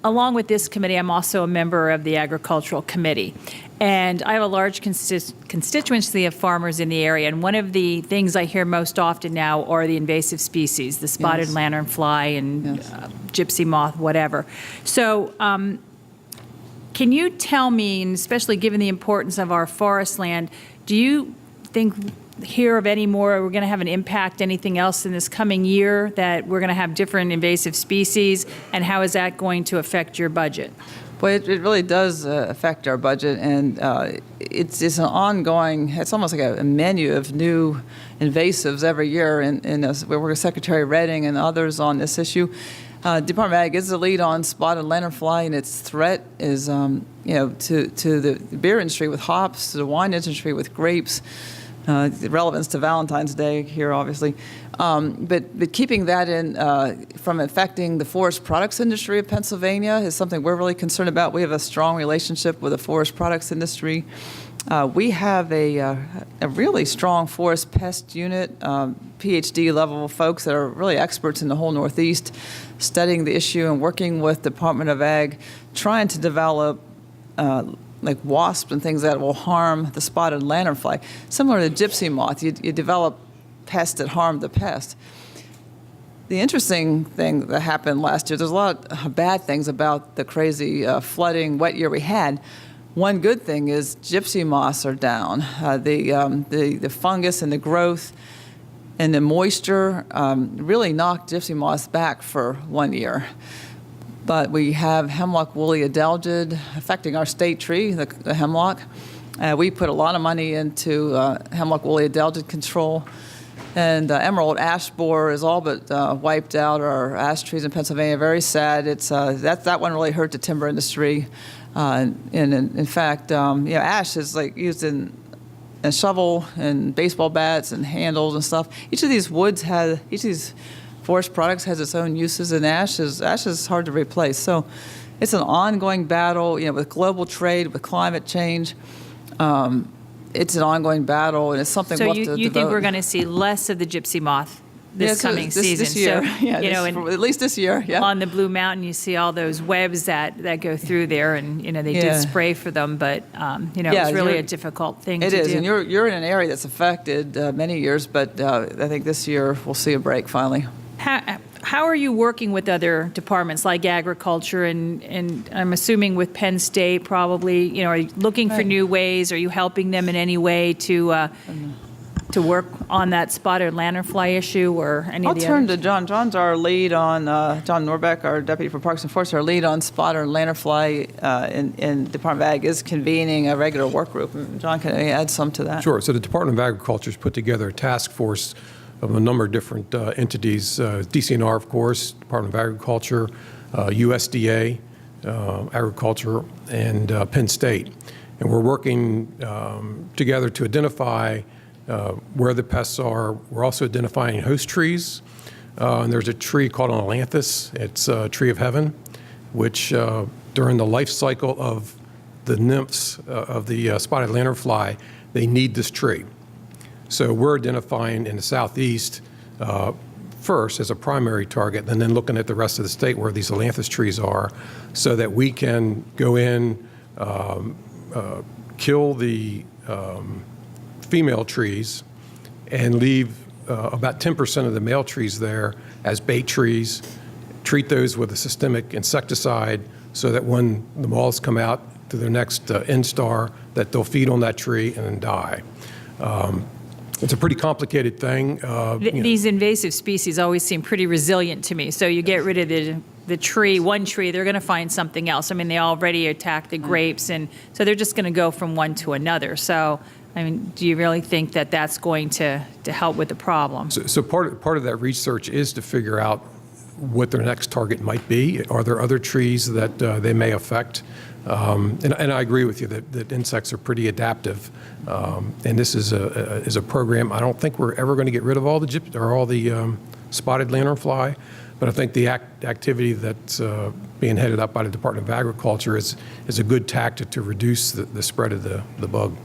along with this committee, I'm also a member of the Agricultural Committee. And I have a large constituency of farmers in the area. And one of the things I hear most often now are the invasive species, the spotted lanternfly and gypsy moth, whatever. So can you tell me, and especially given the importance of our forest land, do you hear of any more, we're going to have an impact, anything else in this coming year that we're going to have different invasive species, and how is that going to affect your budget? Well, it really does affect our budget, and it's an ongoing, it's almost like a menu of new invasives every year, and we work with Secretary Redding and others on this issue. Department of Ag is the lead on spotted lanternfly, and its threat is, to the beer industry with hops, to the wine industry with grapes, the relevance to Valentine's Day here, obviously. But keeping that in from affecting the forest products industry of Pennsylvania is something we're really concerned about. We have a strong relationship with the forest products industry. We have a really strong forest pest unit, PhD level folks that are really experts in the whole Northeast, studying the issue and working with Department of Ag, trying to develop like wasps and things that will harm the spotted lanternfly. Similar to gypsy moth, you develop pests that harm the pest. The interesting thing that happened last year, there's a lot of bad things about the crazy flooding, wet year we had. One good thing is gypsy moths are down. The fungus and the growth and the moisture really knocked gypsy moths back for 1 year. But we have hemlock woolly adelgid affecting our state tree, the hemlock. We put a lot of money into hemlock woolly adelgid control. And emerald ash borer is all but wiped out our ash trees in Pennsylvania. Very sad. It's that one really hurt the timber industry. And in fact, ash is like used in a shovel and baseball bats and handles and stuff. Each of these forest products has its own uses, and ash is hard to replace. So it's an ongoing battle, with global trade, with climate change. It's an ongoing battle, and it's something so we'll have to you think we're going to see less of the gypsy moth this coming season? This year, so, at least this year, yeah. On the Blue Mountain, you see all those webs that go through there, and they did spray for them, but it's really a difficult thing to do. It is, and you're in an area that's affected many years, but I think this year we'll see a break finally. How are you working with other departments like agriculture and I'm assuming with Penn State probably, are you looking for new ways? Are you helping them in any way to work on that spotted lanternfly issue or any of the others? I'll turn to John. John's our lead on, John Norbeck, our Deputy for Parks and Forests, our lead on spotted lanternfly in Department of Ag is convening a regular work group. John, can I add some to that? Sure. So the Department of Agriculture has put together a task force of a number of different entities, DCNR, of course, Department of Agriculture, USDA, Agriculture, and Penn State. And we're working together to identify where the pests are. We're also identifying host trees. And there's a tree called an ailanthus. It's a tree of heaven, which during the life cycle of the nymphs of the spotted lanternfly, they need this tree. So we're identifying in the southeast first as a primary target, and then looking at the rest of the state where these ailanthus trees are, so that we can go in, kill the female trees, and leave about 10% of the male trees there as bait trees, treat those with a systemic insecticide so that when the moths come out to their next instar, that they'll feed on that tree and then die. It's a pretty complicated thing. These invasive species always seem pretty resilient to me. So you get rid of the tree, one tree, they're going to find something else. I mean, they already attack the grapes, and so they're just going to go from one to another. So, I mean, do you really think that that's going to help with the problem? So part of that research is to figure out what their next target might be. Are there other trees that they may affect? And I agree with you that insects are pretty adaptive, and this is a program. I don't think we're ever going to get rid of all the spotted lanternfly, but I think the activity that's being headed up by the Department of Agriculture is a good tactic to reduce the spread of the bug.